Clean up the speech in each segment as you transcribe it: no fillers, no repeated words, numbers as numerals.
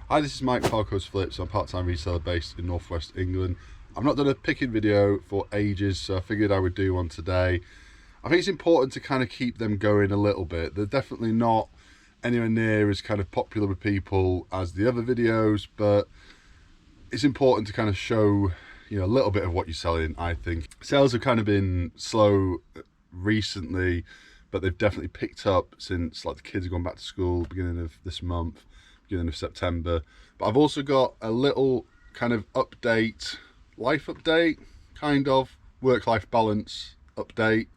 Hi, this is Mike Parkhurst Flips. I'm a part-time reseller based in northwest England. I've not done a picking video for ages, so I figured I would do one today. I think it's important to kind of keep them going a little bit. They're definitely not anywhere near as kind of popular with people as the other videos, but it's important to kind of show, you know, a little bit of what you're selling. I think sales have kind of been slow recently, but they've definitely picked up since like the kids have gone back to school beginning of this month, beginning of September. But I've also got a little kind of update, life update, kind of work-life balance update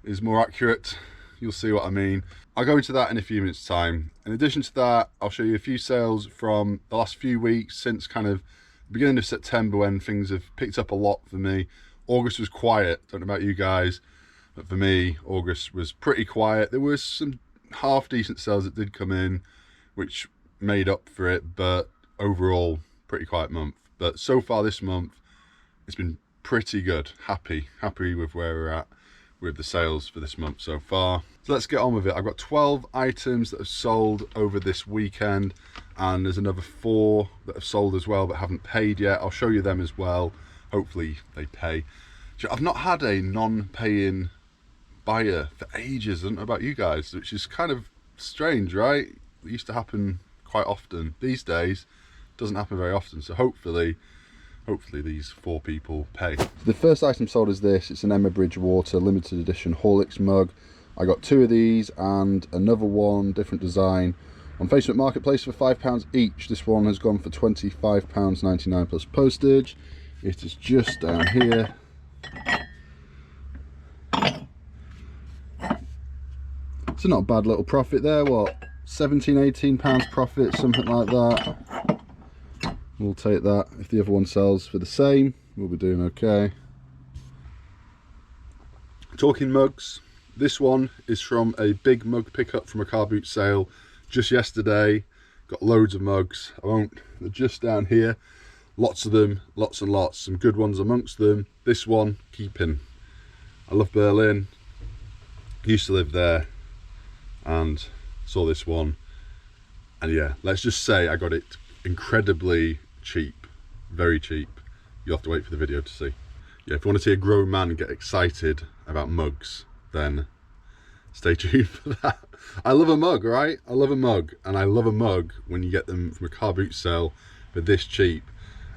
is more accurate. You'll see what I mean. I'll go into that in a few minutes time. In addition to that, I'll show you a few sales from the last few weeks since kind of the beginning of September, when things have picked up a lot for me. August was quiet, don't know about you guys, but for me, August was pretty quiet. There was some half decent sales that did come in, which made up for it, but overall, pretty quiet month. But so far this month, it's been pretty good. Happy with where we're at with the sales for this month so far. So let's get on with it. I've got 12 items that have sold over this weekend, and there's another 4 that have sold as well but haven't paid yet. I'll show you them as well. Hopefully they pay. I've not had a non-paying buyer for ages. I don't know about you guys, which is kind of strange, right? It used to happen quite often. These days it doesn't happen very often, so hopefully these 4 people pay. The first item sold is this. It's an Emma Bridgewater limited edition Horlicks mug. I got 2 of these and another one, different design, on Facebook Marketplace for £5 each. This one has gone for £25.99 plus postage. It is just down here. It's not a bad little profit there. What, 17-18 pounds profit, something like that. We'll take that. If the other one sells for the same, we'll be doing okay. Talking mugs, this one is from a big mug pickup from a car boot sale just yesterday. Got loads of mugs. They're just down here. Lots of them, lots and lots. Some good ones amongst them. This one, keeping. I love Berlin. Used to live there and saw this one. And yeah, let's just say I got it incredibly cheap, very cheap. You'll have to wait for the video to see. Yeah, if you want to see a grown man get excited about mugs, then stay tuned for that. I love a mug, right? I love a mug, and I love a mug when you get them from a car boot sale for this cheap.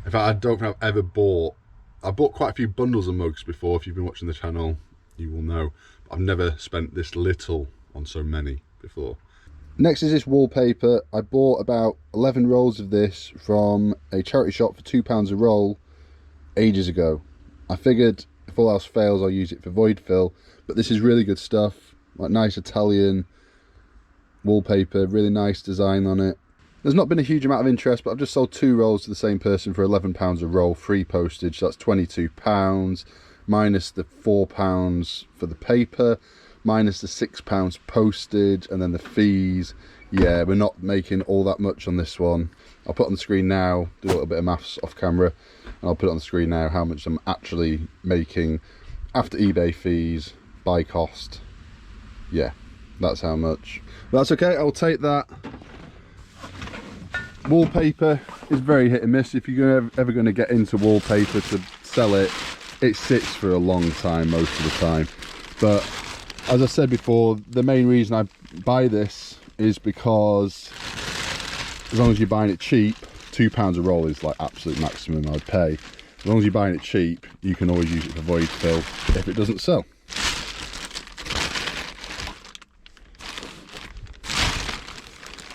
In fact, I don't think I've ever bought, I bought quite a few bundles of mugs before. If you've been watching the channel, you will know. But I've never spent this little on so many before. Next is this wallpaper. I bought about 11 rolls of this from a charity shop for £2 a roll ages ago. I figured if all else fails, I'll use it for void fill, but this is really good stuff. Like nice Italian wallpaper, really nice design on it. There's not been a huge amount of interest, but I've just sold 2 rolls to the same person for £11 a roll, free postage, so that's £22, minus the £4 for the paper, minus the £6 postage, and then the fees. Yeah, we're not making all that much on this one. I'll put on the screen now, do a little bit of maths off camera, and I'll put it on the screen now how much I'm actually making after eBay fees, by cost. Yeah, that's how much. But that's okay, I'll take that. Wallpaper is very hit and miss. If you're ever going to get into wallpaper to sell it, it sits for a long time most of the time. But as I said before, the main reason I buy this is because as long as you're buying it cheap, £2 a roll is like absolute maximum I'd pay. As long as you're buying it cheap, you can always use it for void fill if it doesn't sell.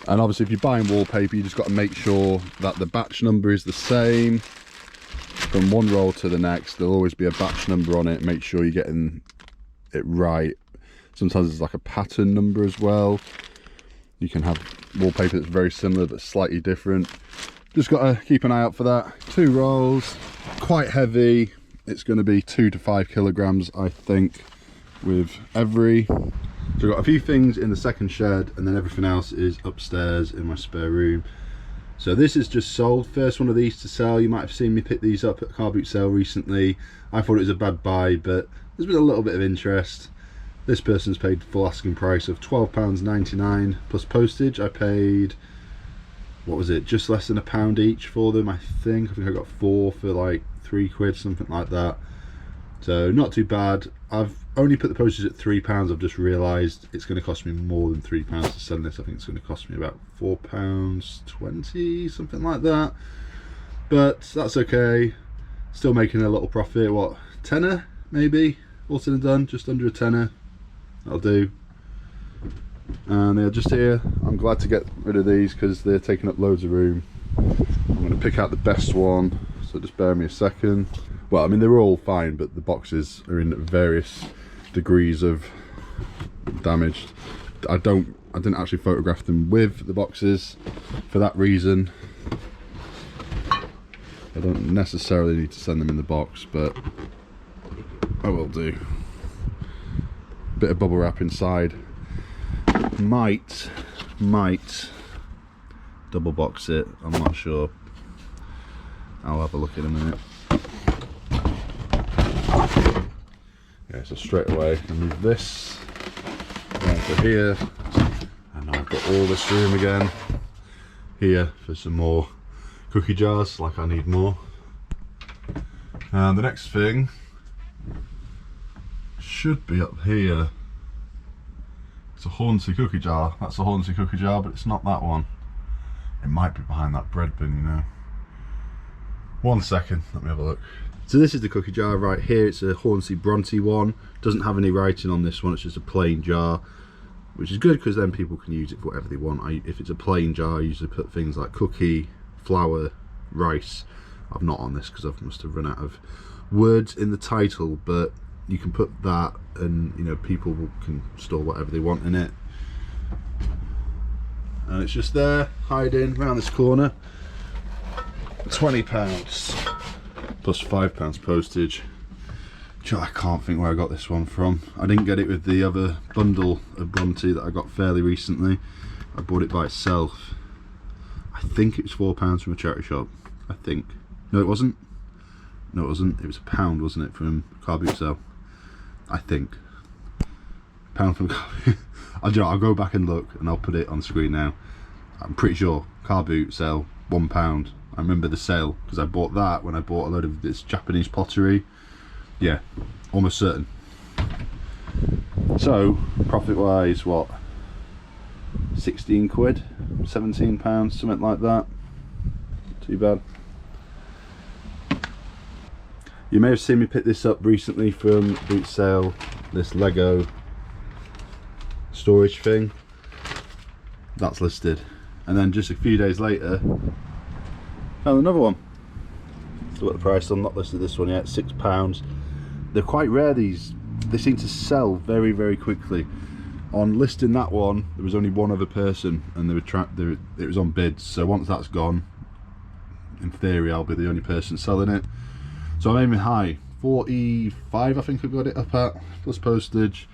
And obviously if you're buying wallpaper, you just got to make sure that the batch number is the same from one roll to the next. There'll always be a batch number on it. Make sure you're getting it right. Sometimes there's like a pattern number as well. You can have wallpaper that's very similar but slightly different. Just got to keep an eye out for that. 2 rolls, quite heavy. It's going to be 2 to 5 kilograms, I think, with every. So I've got a few things in the second shed, and then everything else is upstairs in my spare room. So this is just sold. First one of these to sell. You might have seen me pick these up at a car boot sale recently. I thought it was a bad buy, but there's been a little bit of interest. This person's paid full asking price of £12.99 plus postage. I paid what was it, just less than £1 each for them. I think I got 4 for like £3, something like that. So not too bad. I've only put the postage at £3. I've just realised it's going to cost me more than £3 to send this. I think it's going to cost me about £4.20, something like that. But that's okay. Still making a little profit. What, tenner maybe? All said and done, just under a tenner. That'll do. And they're just here. I'm glad to get rid of these because they're taking up loads of room. I'm going to pick out the best one, so just bear me a second. Well, I mean, they're all fine, but the boxes are in various degrees of damage. I didn't actually photograph them with the boxes for that reason. I don't necessarily need to send them in the box, but I will do. Bit of bubble wrap inside. Might double box it, I'm not sure. I'll have a look in a minute. Yeah, so straight away I move this down to here, and now I've got all this room again here for some more cookie jars, like I need more. And the next thing should be up here. It's a Hornsey cookie jar. That's a Hornsey cookie jar, but it's not that one. It might be behind that bread bin, you know. 1 second, let me have a look. So this is the cookie jar right here. It's a Hornsey Bronte one. Doesn't have any writing on this one, it's just a plain jar, which is good because then people can use it for whatever they want. If it's a plain jar, I usually put things like cookie, flour, rice. I've not on this because I must have run out of words in the title, but you can put that, and you know, people can store whatever they want in it. And it's just there, hiding around this corner. £20 plus £5 postage. I can't think where I got this one from. I didn't get it with the other bundle of Bronte that I got fairly recently. I bought it by itself. I think it was £4 from a charity shop. I think. No, it wasn't. No, it wasn't. It was £1, wasn't it, from Car Boot Sale? I think. £1 from Car Boot. I'll go back and look, and I'll put it on screen now. I'm pretty sure Car Boot Sale, £1. I remember the sale because I bought that when I bought a load of this Japanese pottery. Yeah, almost certain. So profit wise, what, 16 quid, £17, something like that. Too bad. You may have seen me pick this up recently from Boot Sale, this Lego storage thing. That's listed, and then just a few days later found another one. Still got the price on, not listed this one yet, £6. They're quite rare, these. They seem to sell very, very quickly. On listing that one, there was only one other person, and it was on bids. So once that's gone, in theory, I'll be the only person selling it. So I'm aiming high, 45 I think I got it up at, plus postage.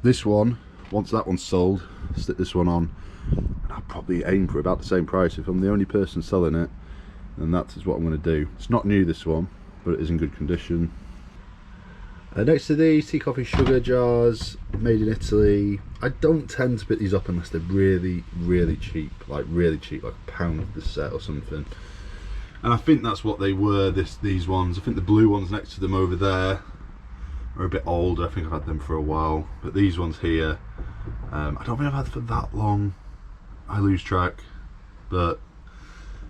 This one, once that one's sold, stick this one on, and I'll probably aim for about the same price. If I'm the only person selling it, then that is what I'm going to do. It's not new, this one, but it is in good condition. Next to these, tea, coffee, sugar jars, made in Italy. I don't tend to pick these up unless they're really, really cheap, like £1 the set or something. And I think that's what they were, these ones. I think the blue ones next to them over there are a bit older. I think I've had them for a while. But these ones here, I don't think I've had for that long. I lose track. But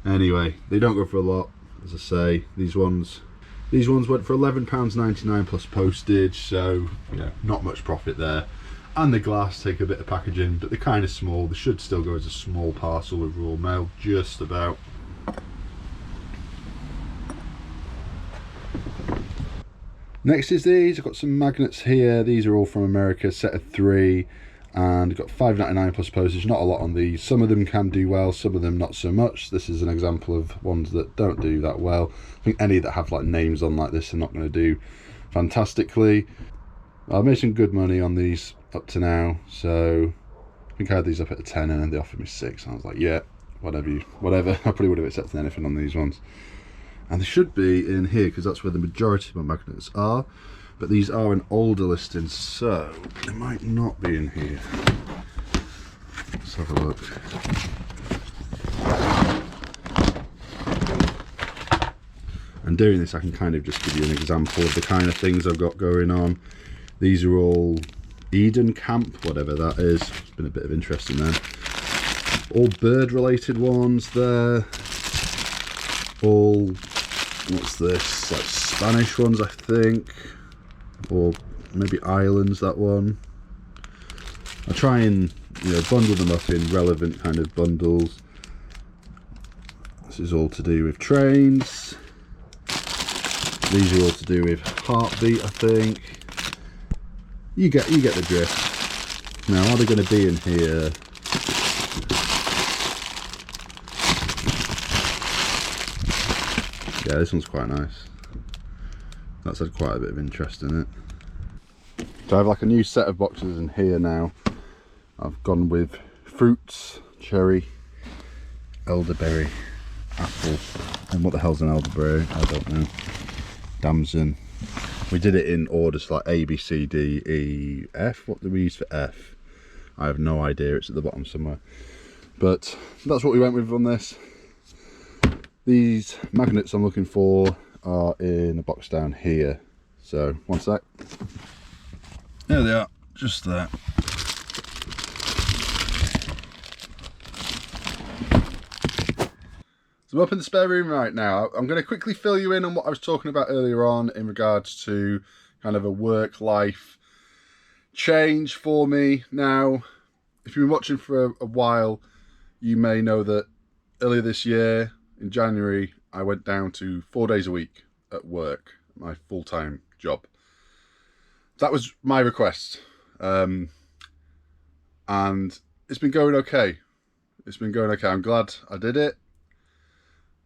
anyway, they don't go for a lot, as I say. These ones went for £11.99 plus postage, so yeah, not much profit there. And the glass take a bit of packaging, but they're kind of small. They should still go as a small parcel with raw mail, just about. Next is these. I've got some magnets here. These are all from America, set of 3, and I've got £5.99 plus postage. Not a lot on these. Some of them can do well, some of them not so much. This is an example of ones that don't do that well. I think any that have like names on like this are not going to do fantastically. I've made some good money on these up to now, so I think I had these up at a tenner and they offered me 6, and I was like, yeah, whatever. I probably would have accepted anything on these ones. And they should be in here because that's where the majority of my magnets are, but these are an older listing, so they might not be in here. Let's have a look. And doing this, I can kind of just give you an example of the kind of things I've got going on. These are all Eden Camp, whatever that is. It's been a bit of interest in them. All bird related ones there. All, what's this, like Spanish ones I think, or maybe islands, that one. I try and, you know, bundle them up in relevant kind of bundles. This is all to do with trains. These are all to do with heartbeat, I think. You get the drift. Now, are they going to be in here? Yeah, this one's quite nice. That's had quite a bit of interest in it. So I have like a new set of boxes in here now. I've gone with fruits, cherry, elderberry, apple, and what the hell's an elderberry? I don't know. Damson. We did it in orders like A, B, C, D, E, F. What do we use for F? I have no idea. It's at the bottom somewhere. But that's what we went with on this. These magnets I'm looking for are in a box down here. So, one sec. There they are, just there. So I'm up in the spare room right now. I'm going to quickly fill you in on what I was talking about earlier on in regards to kind of a work-life change for me. Now, if you've been watching for a while, you may know that earlier this year, in January, I went down to 4 days a week at work, my full-time job. That was my request. And it's been going okay. It's been going okay. I'm glad I did it.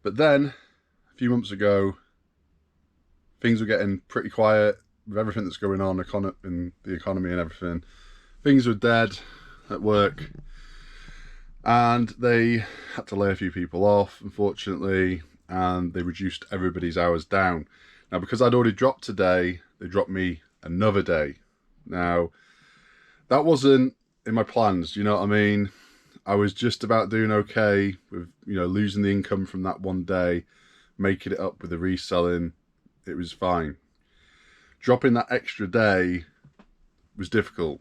But then, a few months ago, things were getting pretty quiet with everything that's going on in the economy and everything. Things were dead at work. And they had to lay a few people off, unfortunately, and they reduced everybody's hours down. Now, because I'd already dropped today, they dropped me another day. Now, that wasn't in my plans, you know what I mean? I was just about doing okay with, you know, losing the income from that one day, making it up with the reselling. It was fine. Dropping that extra day was difficult.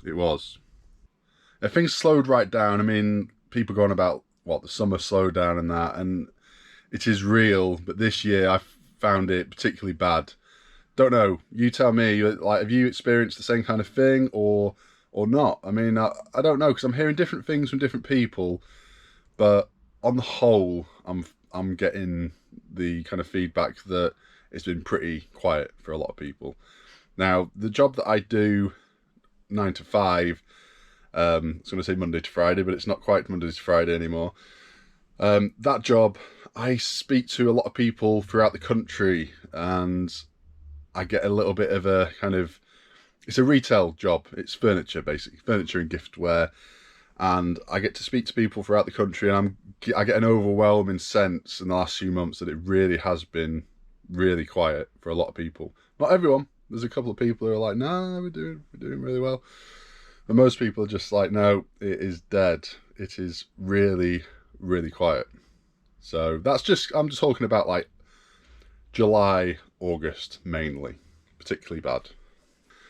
It was. If things slowed right down, I mean, people going about, what, the summer slowdown and that, and it is real, but this year I found it particularly bad. Don't know, you tell me, like, have you experienced the same kind of thing or not? I mean, I don't know, because I'm hearing different things from different people, but on the whole, I'm getting the kind of feedback that it's been pretty quiet for a lot of people. Now, the job that I do, 9 to 5, I was going to say Monday to Friday, but it's not quite Monday to Friday anymore. That job, I speak to a lot of people throughout the country, and I get a little bit of a kind of, it's a retail job. It's furniture, basically, furniture and giftware. And I get to speak to people throughout the country, and I get an overwhelming sense in the last few months that it really has been really quiet for a lot of people. Not everyone. There's a couple of people who are like, no, we're doing really well. But most people are just like, no, it is dead. It is really, really quiet. So I'm just talking about like July, August mainly, particularly bad.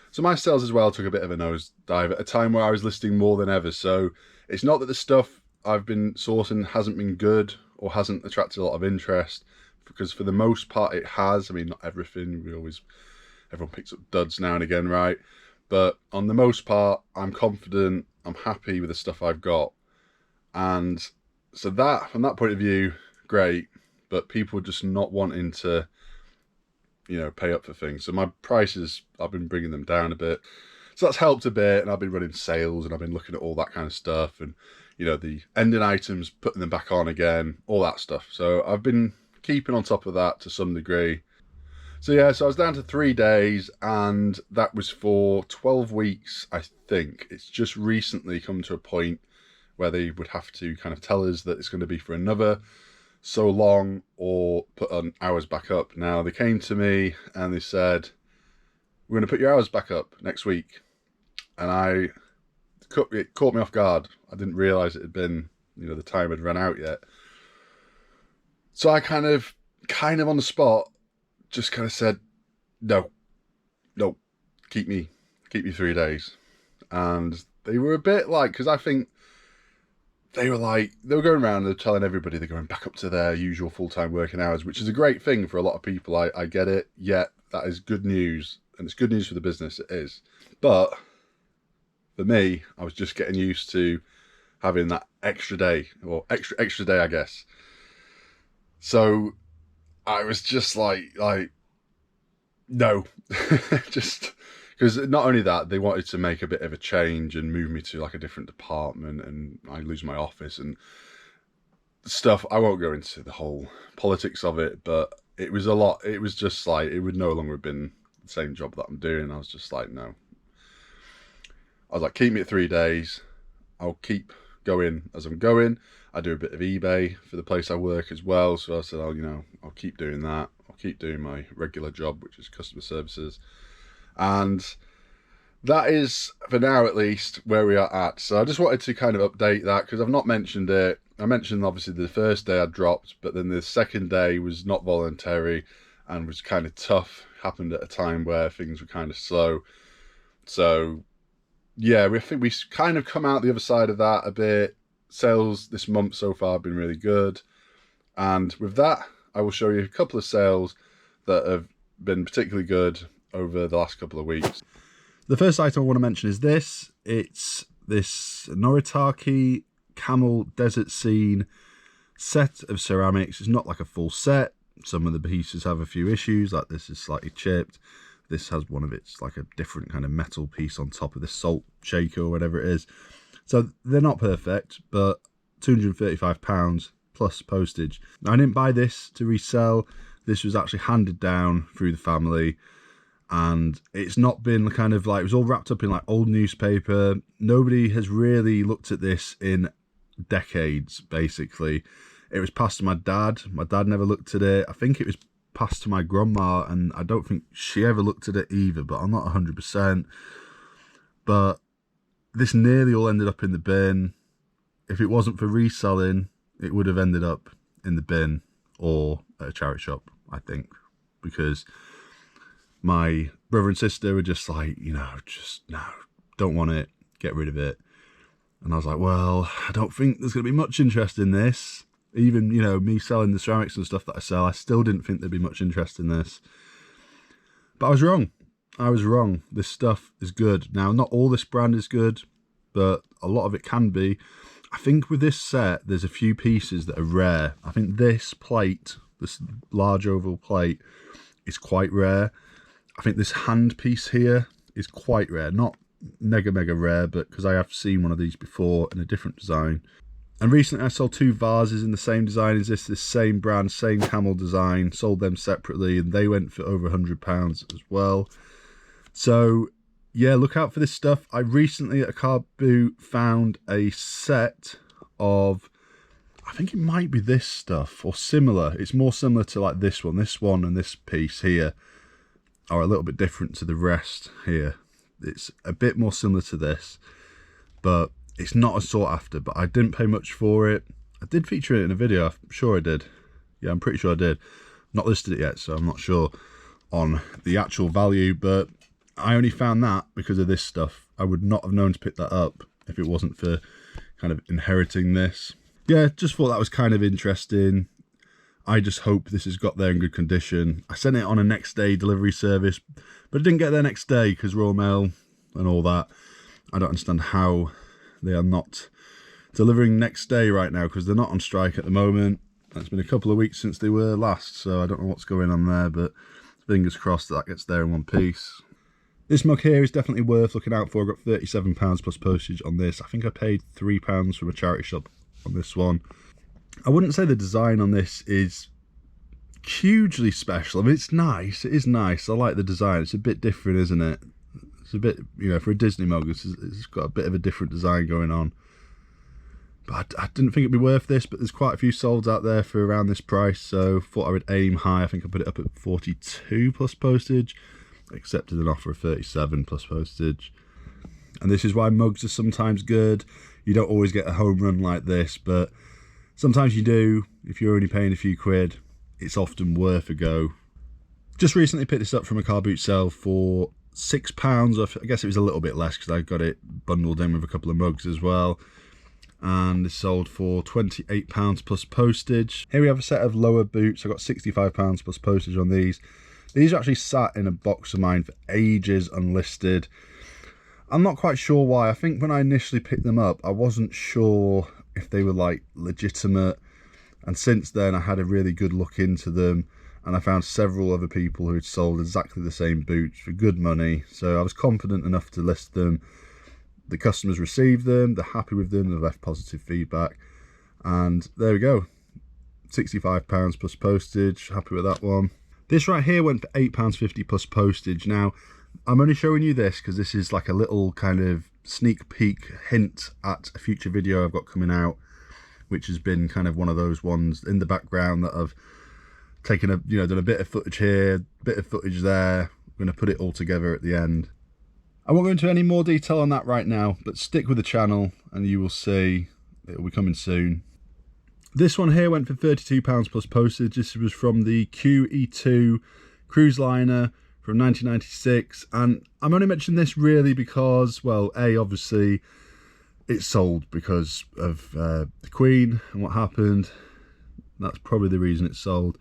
So my sales as well took a bit of a nosedive at a time where I was listing more than ever. So it's not that the stuff I've been sourcing hasn't been good or hasn't attracted a lot of interest, because for the most part it has. I mean, not everything. Everyone picks up duds now and again, right? But on the most part, I'm confident, I'm happy with the stuff I've got. And so that, from that point of view, great. But people just not wanting to, you know, pay up for things. So my prices, I've been bringing them down a bit. So that's helped a bit. And I've been running sales and I've been looking at all that kind of stuff. And, you know, the ending items, putting them back on again, all that stuff. So I've been keeping on top of that to some degree. So yeah, so I was down to 3 days, and that was for 12 weeks, I think. It's just recently come to a point where they would have to kind of tell us that it's going to be for another so long or put on hours back up. Now, they came to me and they said, we're going to put your hours back up next week. And it caught me off guard. I didn't realise it had been, you know, the time had run out yet. So I kind of kind of on the spot just kind of said, no, keep me 3 days. And they were a bit like, because I think they were going around, they're telling everybody they're going back up to their usual full-time working hours, which is a great thing for a lot of people. I get it. Yet that is good news, and it's good news for the business. It is. But for me, I was just getting used to having that extra day, or extra day, I guess. So I was just like no, just because not only that, they wanted to make a bit of a change and move me to like a different department, and I lose my office and stuff. I won't go into the whole politics of it, but it was a lot. It was just like, it would no longer have been the same job that I'm doing. I was just like, no. I was like, keep me at 3 days. I'll keep going as I'm going. I do a bit of eBay for the place I work as well. So I said, I'll keep doing that. I'll keep doing my regular job, which is customer services. And that is, for now at least, where we are at. So I just wanted to kind of update that, because I've not mentioned it. I mentioned obviously the first day I dropped, but then the second day was not voluntary and was kind of tough. Happened at a time where things were kind of slow. So yeah, I think we kind of come out the other side of that a bit. Sales this month so far have been really good. And with that, I will show you a couple of sales that have been particularly good over the last couple of weeks. The first item I want to mention is this. It's this Noritake Camel Desert Scene set of ceramics. It's not like a full set. Some of the pieces have a few issues, like this is slightly chipped. This has one of its like a different kind of metal piece on top of this salt shaker or whatever it is. So they're not perfect, but £235 plus postage. Now, I didn't buy this to resell. This was actually handed down through the family, and it's not been kind of like, it was all wrapped up in like old newspaper. Nobody has really looked at this in decades, basically. It was passed to my dad. My dad never looked at it. I think it was passed to my grandma, and I don't think she ever looked at it either, but I'm not 100%. But this nearly all ended up in the bin. If it wasn't for reselling, it would have ended up in the bin or at a charity shop, I think, because my brother and sister were just like, just no, don't want it, get rid of it. And I was like, well, I don't think there's going to be much interest in this. Even, me selling the ceramics and stuff that I sell, I still didn't think there'd be much interest in this. But I was wrong. This stuff is good. Now, not all this brand is good, but a lot of it can be. I think with this set, there's a few pieces that are rare. I think this plate, this large oval plate, is quite rare. I think this hand piece here is quite rare. Not mega rare, but because I have seen one of these before in a different design. And recently I sold 2 vases in the same design as this same brand, same camel design. Sold them separately, and they went for over £100 as well. So yeah, look out for this stuff. I recently at a car boot found a set of, I think it might be this stuff or similar. It's more similar to like this one. This one and this piece here are a little bit different to the rest here. It's a bit more similar to this, but it's not as sought after. But I didn't pay much for it. I did feature it in a video. I'm sure I did. Yeah, I'm pretty sure I did. Not listed it yet, so I'm not sure on the actual value, but I only found that because of this stuff. I would not have known to pick that up if it wasn't for kind of inheriting this. Yeah, just thought that was kind of interesting. I just hope this has got there in good condition. I sent it on a next day delivery service, but it didn't get there next day because Royal Mail and all that. I don't understand how they are not delivering next day right now, because they're not on strike at the moment. It's been a couple of weeks since they were last, so I don't know what's going on there, but fingers crossed that gets there in one piece. This mug here is definitely worth looking out for. I got £37 plus postage on this. I think I paid £3 from a charity shop on this one. I wouldn't say the design on this is hugely special. I mean, it's nice. It is nice. I like the design. It's a bit different, isn't it? It's a bit, for a Disney mug, it's got a bit of a different design going on. But I didn't think it'd be worth this, but there's quite a few solds out there for around this price, so thought I would aim high. I think I put it up at 42 plus postage. Accepted an offer of 37 plus postage. And this is why mugs are sometimes good. You don't always get a home run like this, but sometimes you do if you're only paying a few quid. it's often worth a go. Just recently picked this up from a car boot sale for £6. I guess it was a little bit less because I got it bundled in with a couple of mugs as well. And it's sold for £28 plus postage. Here we have a set of lower boots. I got £65 plus postage on these. These are actually sat in a box of mine for ages unlisted. I'm not quite sure why. I think when I initially picked them up, I wasn't sure if they were like legitimate. And since then I had a really good look into them, and I found several other people who had sold exactly the same boots for good money. So I was confident enough to list them. The customers received them, they're happy with them, they've left positive feedback. And there we go. £65 plus postage, happy with that one. This right here went for £8.50 plus postage. Now, I'm only showing you this because this is like a little kind of sneak peek hint at a future video I've got coming out, which has been kind of one of those ones in the background that I've taken done a bit of footage here, bit of footage there. I'm going to put it all together at the end. I won't go into any more detail on that right now, but stick with the channel and you will see it will be coming soon. This one here went for £32 plus postage. This was from the QE2 cruise liner from 1996, and I'm only mentioning this really because, well, obviously it's sold because of the Queen and what happened. That's probably the reason it's sold.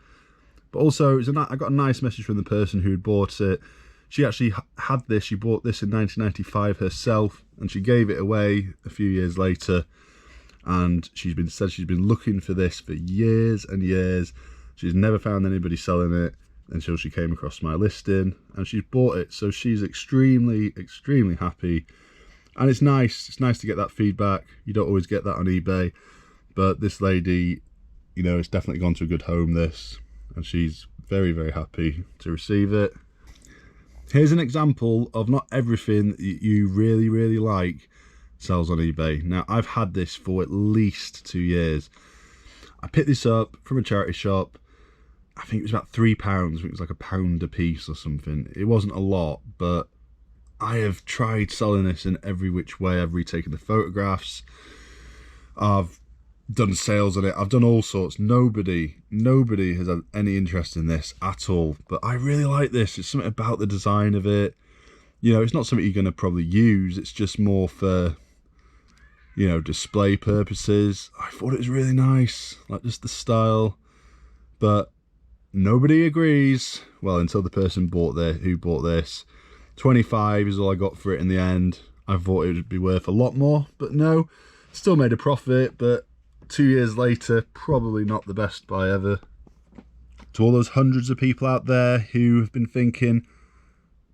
But also, I got a nice message from the person who bought it. She actually had this, she bought this in 1995 herself, and she gave it away a few years later. And she's been looking for this for years and years. She's never found anybody selling it until she came across my listing, and she's bought it. So she's extremely, extremely happy. And it's nice to get that feedback. You don't always get that on eBay, but this lady, it's definitely gone to a good home, this, and she's very, very happy to receive it. Here's an example of not everything that you really, really like sells on eBay. Now, I've had this for at least 2 years. I picked this up from a charity shop. I think it was about £3. I think it was like £1 a piece or something. It wasn't a lot, but I have tried selling this in every which way. I've retaken the photographs. I've done sales on it. I've done all sorts. Nobody has had any interest in this at all. But I really like this. It's something about the design of it. It's not something you're going to probably use. It's just more for, display purposes. I thought it was really nice, like just the style. But nobody agrees. Well, until the person who bought this. 25 is all I got for it in the end. I thought it would be worth a lot more, but no, still made a profit. But 2 years later, probably not the best buy ever. To all those hundreds of people out there who have been thinking,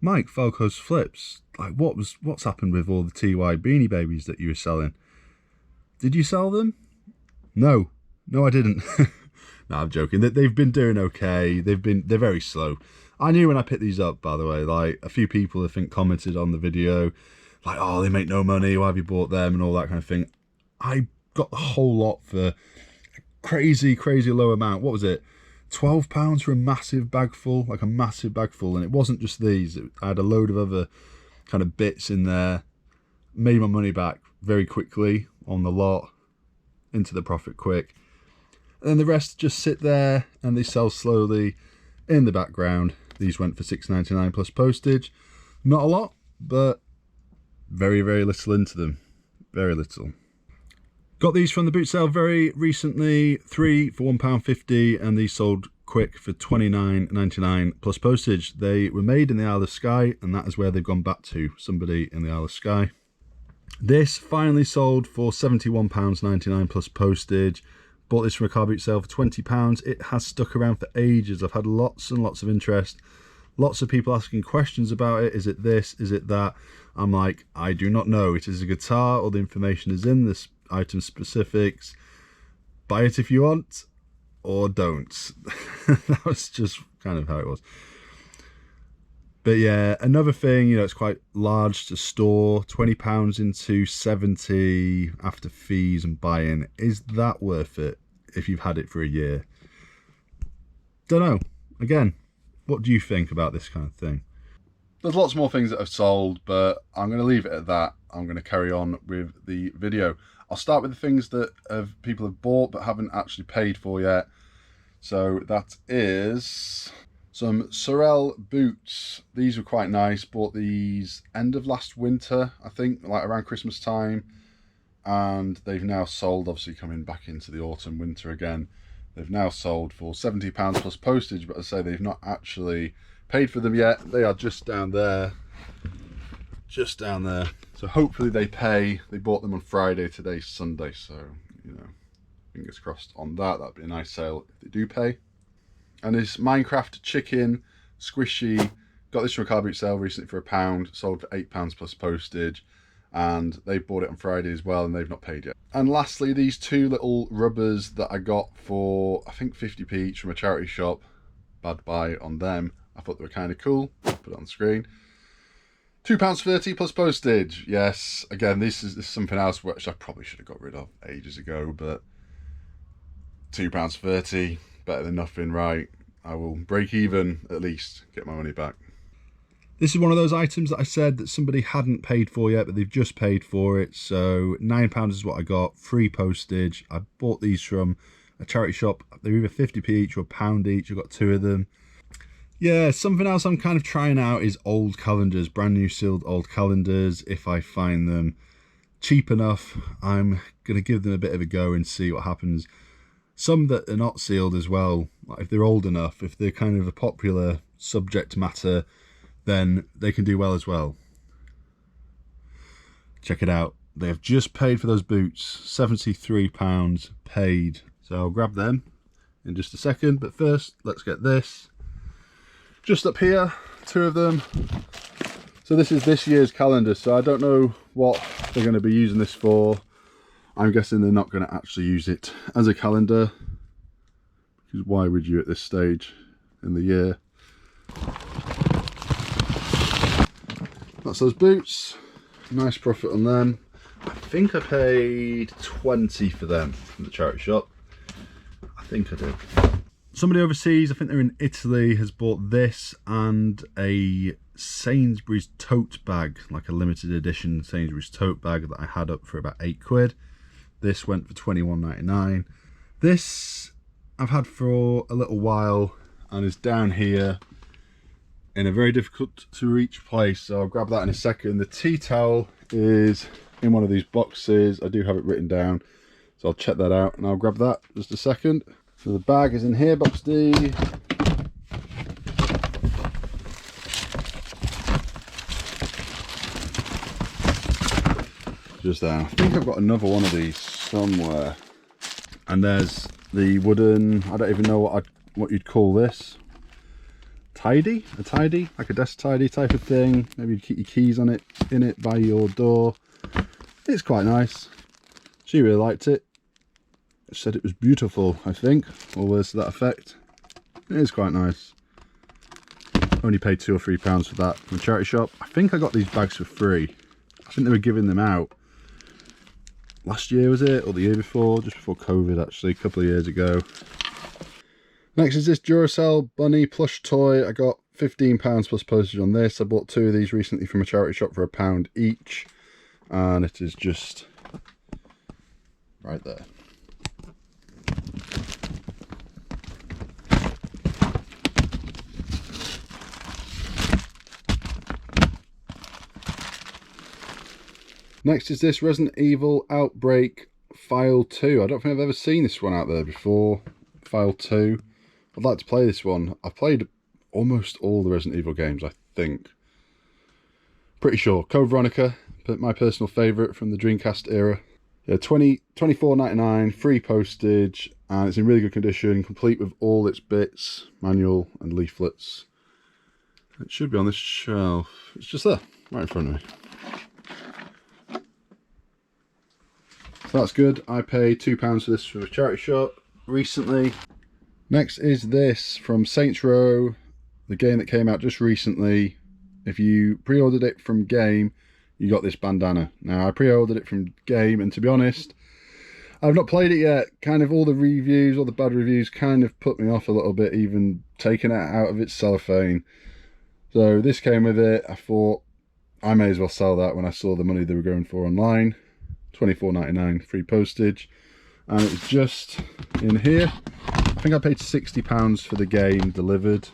Mike, Falco's flips, like what's happened with all the TY Beanie Babies that you were selling? Did you sell them? No, I didn't. No, I'm joking. They've been doing okay. They're very slow. I knew when I picked these up, by the way. Like, a few people I think commented on the video, like, oh, they make no money, why have you bought them, and all that kind of thing. I got the whole lot for a crazy low amount. What was it? £12 for a massive bag full, like a massive bag full. And it wasn't just these. I had a load of other kind of bits in there. Made my money back very quickly on the lot, into the profit quick. And then the rest just sit there and they sell slowly in the background. These went for £6.99 plus postage. Not a lot, but very, very little into them. Very little. Got these from the boot sale very recently, 3 for £1.50, and these sold quick for £29.99 plus postage. They were made in the Isle of Skye, and that is where they've gone back to, somebody in the Isle of Skye. This finally sold for £71.99 plus postage. Bought this from a car boot sale for £20. It has stuck around for ages. I've had lots and lots of interest. Lots of people asking questions about it. Is it this? Is it that? I'm like, I do not know. It is a guitar. All the information is in this item specifics. Buy it if you want, or don't. That was just kind of how it was. But yeah, another thing, it's quite large to store. £20 into 70 after fees and buy-in. Is that worth it if you've had it for a year? Don't know. Again, what do you think about this kind of thing? There's lots more things that have sold, but I'm going to leave it at that. I'm going to carry on with the video. I'll start with the things that people have bought but haven't actually paid for yet. So that is some Sorel boots. These were quite nice. Bought these end of last winter, I think, like around Christmas time. And they've now sold, obviously coming back into the autumn, winter again. They've now sold for £70 plus postage, but as I say, they've not actually paid for them yet. They are just down there. Just down there. So hopefully they pay. They bought them on Friday, today's Sunday, so, you know, fingers crossed on that. That'd be a nice sale if they do pay. And this Minecraft chicken squishy, got this from a car boot sale recently for £1, sold for £8 plus postage, and they bought it on Friday as well, and they've not paid yet. And lastly, these two little rubbers that I got for, I think 50p each from a charity shop. Bad buy on them. I thought they were kind of cool. Put it on the screen. £2.30 plus postage. Yes, again, this is something else which I probably should have got rid of ages ago, but £2.30, better than nothing, right? I will break even, at least, get my money back. This is one of those items that I said that somebody hadn't paid for yet, but they've just paid for it. So £9 is what I got, free postage. I bought these from a charity shop. They're either 50p each or £1 each. I got two of them. Yeah, something else I'm kind of trying out is old calendars, brand new sealed old calendars. If I find them cheap enough, I'm going to give them a bit of a go and see what happens. Some that are not sealed as well, like if they're old enough, if they're kind of a popular subject matter, then they can do well as well. Check it out. They have just paid for those boots, £73 paid. So I'll grab them in just a second, but first let's get this. Just up here, two of them. So this is this year's calendar, so I don't know what they're going to be using this for. I'm guessing they're not going to actually use it as a calendar, because why would you at this stage in the year? That's those boots. Nice profit on them. I think I paid 20 for them from the charity shop. I think I did. Somebody overseas, I think they're in Italy, has bought this and a Sainsbury's tote bag, like a limited edition Sainsbury's tote bag that I had up for about £8. This went for £21.99. This I've had for a little while and is down here in a very difficult to reach place, so I'll grab that in a second. The tea towel is in one of these boxes. I do have it written down, so I'll check that out and I'll grab that just a second. So the bag is in here, box D. Just there. I think I've got another one of these somewhere. And there's the wooden, I don't even know what you'd call this. Tidy? A tidy? Like a desk tidy type of thing. Maybe you'd keep your keys on it, in it by your door. It's quite nice. She really liked it. Said it was beautiful, I think, or words to that effect. It is quite nice. Only paid £2 or £3 for that from a charity shop. I think I got these bags for free. I think they were giving them out last year, was it, or the year before, just before COVID actually, a couple of years ago. Next is this Duracell bunny plush toy. I got £15 plus postage on this. I bought two of these recently from a charity shop for £1 each, and it is just right there. Next is this Resident Evil Outbreak File 2. I don't think I've ever seen this one out there before. File 2. I'd like to play this one. I've played almost all the Resident Evil games, I think. Pretty sure. Code Veronica, my personal favourite from the Dreamcast era. Yeah, £24.99, free postage, and it's in really good condition, complete with all its bits, manual and leaflets. It should be on this shelf. It's just there, right in front of me. So that's good. I paid £2 for this from a charity shop recently. Next is this from Saints Row, the game that came out just recently. If you pre-ordered it from Game, you got this bandana. Now, I pre-ordered it from Game, and to be honest, I've not played it yet. Kind of all the reviews, all the bad reviews kind of put me off a little bit, even taking it out of its cellophane. So this came with it. I thought I may as well sell that when I saw the money they were going for online. £24.99 free postage. and it's just in here. I think I paid £60 for the game delivered,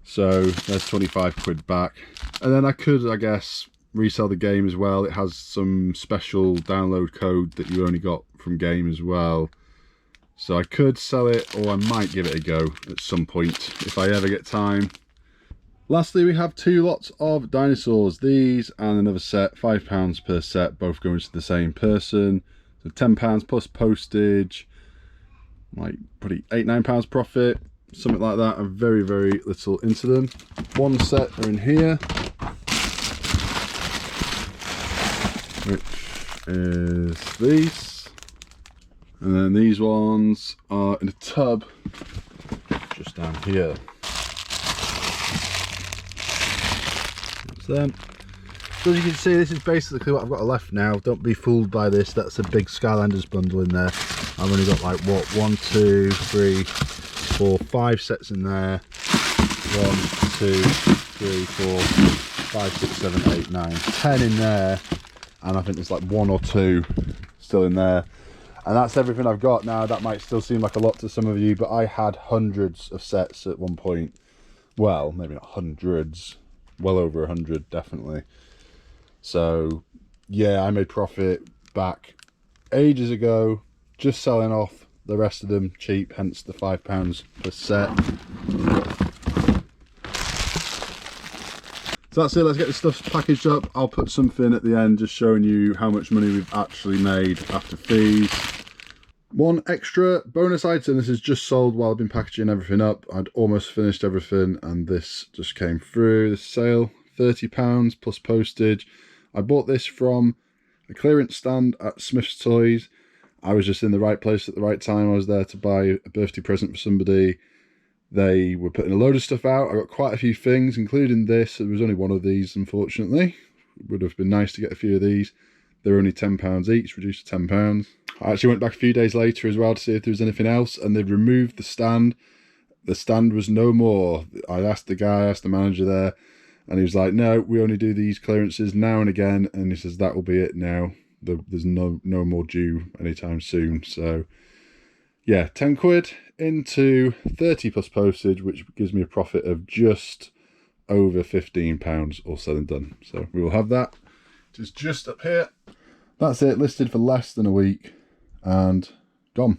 so there's 25 quid back. And then I could, I guess, resell the game as well. It has some special download code that you only got from game as well, so I could sell it, or I might give it a go at some point if I ever get time. Lastly, we have 2 lots of dinosaurs, these and another set, £5 per set, both going to the same person. So £10 plus postage, like probably £8-9 profit, something like that. I'm very little into them. One set are in here, which is these, and then these ones are in a tub just down here. Them. So as you can see, this is basically what I've got left now. Don't be fooled by this. That's a big Skylanders bundle in there. I've only got like what, 1, 2, 3, 4, 5 sets in there. 1, 2, 3, 4, 5, 6, 7, 8, 9, 10 in there, and I think there's like 1 or 2 still in there. And that's everything I've got now. That might still seem like a lot to some of you, but I had hundreds of sets at one point. Well, maybe not hundreds, well over 100 definitely. So yeah, I made profit back ages ago just selling off the rest of them cheap, hence the £5 per set. So that's it, let's get this stuff packaged up. I'll put something at the end just showing you how much money we've actually made after fees. One extra bonus item, this is just sold while I've been packaging everything up. I'd almost finished everything and this just came through, this sale, £30 plus postage. I bought this from a clearance stand at Smith's Toys. I was just in the right place at the right time. I was there to buy a birthday present for somebody. They were putting a load of stuff out. I got quite a few things, including this. There was only one of these, unfortunately. It would have been nice to get a few of these. They're only £10 each, reduced to £10. I actually went back a few days later as well to see if there was anything else, and they'd removed the stand. The stand was no more. I asked the guy, I asked the manager there, and he was like, no, we only do these clearances now and again, and he says that will be it now. There's no more due anytime soon. So yeah, 10 quid into 30 plus postage, which gives me a profit of just over £15 all said and done. So we will have that. It is just up here. That's it, listed for less than a week and gone.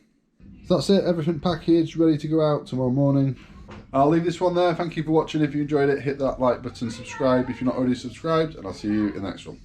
So that's it, everything packaged, ready to go out tomorrow morning. I'll leave this one there. Thank you for watching. If you enjoyed it, hit that like button, subscribe if you're not already subscribed, and I'll see you in the next one.